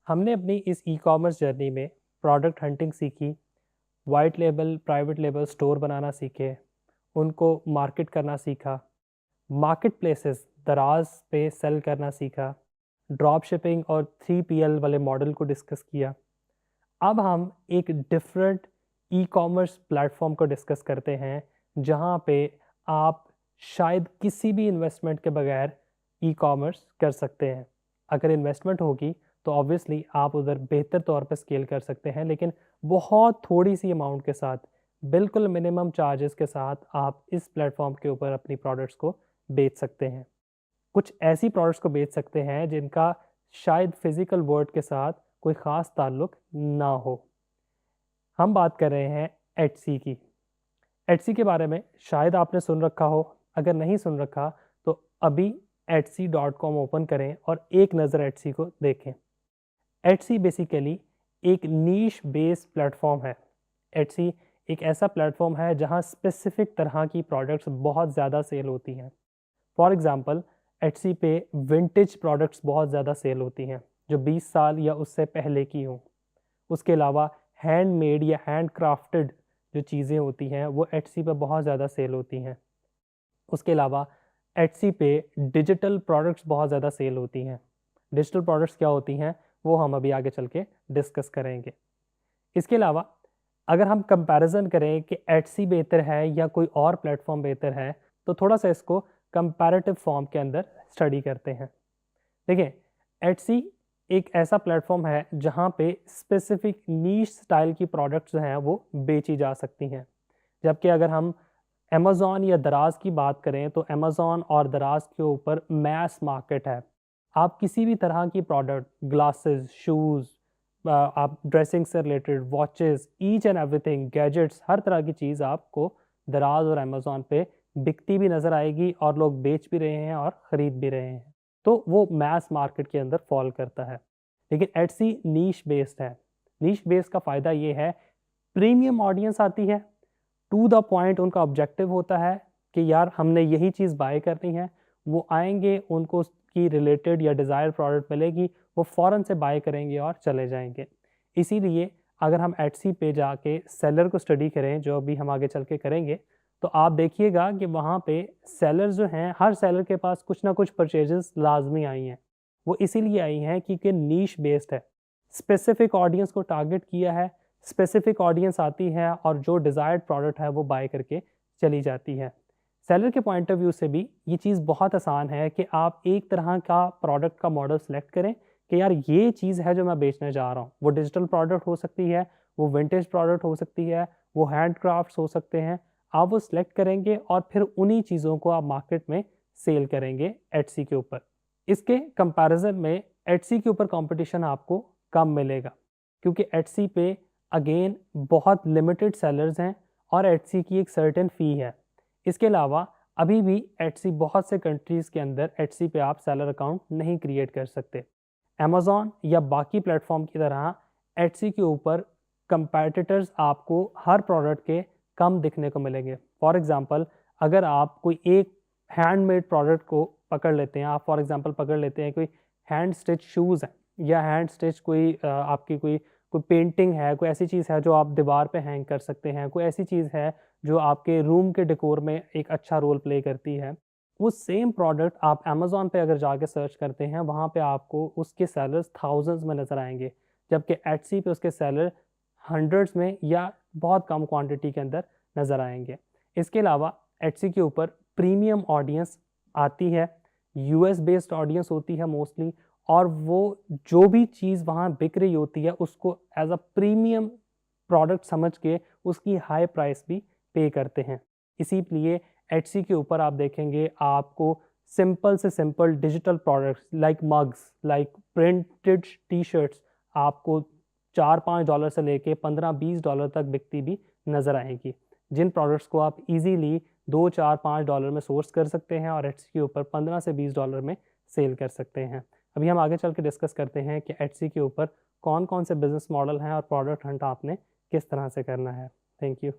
हमने अपनी इस ई-कॉमर्स जर्नी में प्रोडक्ट हंटिंग सीखी, white label, private label store बनाना सीखे, उनको मार्केट करना सीखा, मार्केट प्लेसेस दराज पे सेल करना सीखा, ड्रॉप शिपिंग और 3PL वाले मॉडल को डिस्कस किया। अब हम एक डिफरेंट ई-कॉमर्स प्लेटफॉर्म को डिस्कस करते हैं, जहाँ पे आप शायद किसी भी इन्वेस्टमेंट के बगैर ई-कॉमर्स कर सकते हैं। अगर इन्वेस्टमेंट होगी तो ऑब्वियसली आप उधर बेहतर तौर पे स्केल कर सकते हैं, लेकिन बहुत थोड़ी सी अमाउंट के साथ, बिल्कुल मिनिमम चार्जेस के साथ आप इस प्लेटफॉर्म के ऊपर अपनी प्रोडक्ट्स को बेच सकते हैं। कुछ ऐसी प्रोडक्ट्स को बेच सकते हैं जिनका शायद फिजिकल वर्ल्ड के साथ कोई ख़ास ताल्लुक ना हो। हम बात कर रहे हैं एटसी की। एटसी के बारे में शायद आपने सुन रखा हो, अगर नहीं सुन रखा तो अभी etsy.com ओपन करें और एक नज़र एटसी को देखें। एटसी बेसिकली एक नीश बेस्ड प्लेटफॉर्म है। एटसी एक ऐसा प्लेटफॉर्म है जहां स्पेसिफिक तरह की प्रोडक्ट्स बहुत ज़्यादा सेल होती हैं। फॉर एग्जांपल एटसी पे विंटेज प्रोडक्ट्स बहुत ज़्यादा सेल होती हैं जो 20 साल या उससे पहले की हों। उसके अलावा हैंडमेड या हैंड क्राफ्टेड जो चीज़ें होती हैं वो एटसी पे बहुत ज़्यादा सेल होती हैं। उसके अलावा एटसी पे डिजिटल प्रोडक्ट्स बहुत ज़्यादा सेल होती हैं। डिजिटल प्रोडक्ट्स क्या होती हैं वो हम अभी आगे चल के डिस्कस करेंगे। इसके अलावा अगर हम कंपैरिजन करें कि एटसी बेहतर है या कोई और प्लेटफॉर्म बेहतर है, तो थोड़ा सा इसको कंपैरेटिव फॉर्म के अंदर स्टडी करते हैं। देखिए, एटसी एक ऐसा प्लेटफॉर्म है जहाँ पे स्पेसिफिक नीश स्टाइल की प्रोडक्ट्स जो हैं वो बेची जा सकती हैं। जबकि अगर हम अमेज़ॉन या दराज की बात करें तो अमेज़ॉन और दराज के ऊपर मैस मार्केट है। आप किसी भी तरह की प्रोडक्ट, ग्लासेस, शूज़, आप ड्रेसिंग से related, watches, each and everything, gadgets, हर तरह की चीज़ आपको दराज और अमेज़ॉन पे बिकती भी नज़र आएगी और लोग बेच भी रहे हैं और ख़रीद भी रहे हैं। तो वो मैस मार्केट के अंदर फॉल करता है। लेकिन एटसी नीश बेस्ड है। नीश बेस्ड का फ़ायदा ये है, प्रीमियम ऑडियंस आती है, टू द पॉइंट उनका ऑब्जेक्टिव होता है कि यार हमने यही चीज़ बाय करनी है। वो आएँगे, उनको उसकी रिलेटेड या डिज़ायर प्रोडक्ट मिलेगी, वो फ़ौरन से बाय करेंगे और चले जाएँगे। इसीलिए अगर हम एटसी पे जाके सेलर को स्टडी करें, जो अभी हम आगे चल के करेंगे, तो आप देखिएगा कि वहाँ पे सेलर्स जो हैं, हर सेलर के पास कुछ ना कुछ परचेजेज़ लाज़मी आई हैं। वो इसीलिए आई हैं क्योंकि नीश बेस्ड है। स्पेसिफिक ऑडियंस को टारगेट किया है, स्पेसिफिक ऑडियंस आती है और जो डिज़ायर्ड प्रोडक्ट है वो बाय करके चली जाती है। सेलर के पॉइंट ऑफ व्यू से भी ये चीज़ बहुत आसान है कि आप एक तरह का प्रोडक्ट का मॉडल सेलेक्ट करें कि यार ये चीज़ है जो मैं बेचने जा रहा हूँ। वो डिजिटल प्रोडक्ट हो सकती है, वो विंटेज प्रोडक्ट हो सकती है, वो हैंडक्राफ्ट्स हो सकते हैं। आप वो सेलेक्ट करेंगे और फिर उन्हीं चीज़ों को आप मार्केट में सेल करेंगे एटसी के ऊपर। इसके कंपैरिजन में एटसी के ऊपर कंपटीशन आपको कम मिलेगा, क्योंकि एटसी पे अगेन बहुत लिमिटेड सेलर्स हैं और एटसी की एक सर्टेन फ़ी है। इसके अलावा अभी भी एटसी बहुत से कंट्रीज़ के अंदर एटसी पे आप सेलर अकाउंट नहीं क्रिएट कर सकते। अमेज़ॉन या बाकी प्लेटफॉर्म की तरह एटसी के ऊपर कंपैटिटर्स आपको हर प्रोडक्ट के कम दिखने को मिलेंगे। फॉर एग्जांपल, अगर आप कोई एक हैंडमेड प्रोडक्ट को पकड़ लेते हैं, आप फॉर एग्जांपल पकड़ लेते हैं कोई हैंड स्टिच शूज़ हैं या हैंड स्टिच कोई आपकी कोई कोई पेंटिंग है, कोई ऐसी चीज़ है जो आप दीवार पे हैंग कर सकते हैं, कोई ऐसी चीज़ है जो आपके रूम के डेकोर में एक अच्छा रोल प्ले करती है। वो सेम प्रोडक्ट आप अमेज़न पे अगर जाके सर्च करते हैं, वहाँ पे आपको उसके सेलर्स थाउज़ेंड्स में नज़र आएँगे, जबकि एटसी पे उसके सेलर हंड्रेड्स में या बहुत कम क्वांटिटी के अंदर नज़र आएँगे। इसके अलावा एटसी के ऊपर प्रीमियम ऑडियंस आती है, यूएस बेस्ड ऑडियंस होती है मोस्टली, और वो जो भी चीज़ वहाँ बिक रही होती है उसको एज़ अ प्रीमियम प्रोडक्ट समझ के उसकी हाई प्राइस भी पे करते हैं। इसीलिए एटसी के ऊपर आप देखेंगे आपको सिंपल से simple digital products like mugs, like printed t-shirts आपको $4-5 से लेके $15-20 तक बिकती भी नज़र आएगी, जिन प्रोडक्ट्स को आप इजीली $2-4-5 में सोर्स कर सकते हैं और एटसी के ऊपर $15 से $20 में सेल कर सकते हैं। अभी हम आगे चल के डिस्कस करते हैं कि एटसी के ऊपर कौन कौन से बिजनेस मॉडल हैं और प्रोडक्ट हंट आपने किस तरह से करना है। Thank you.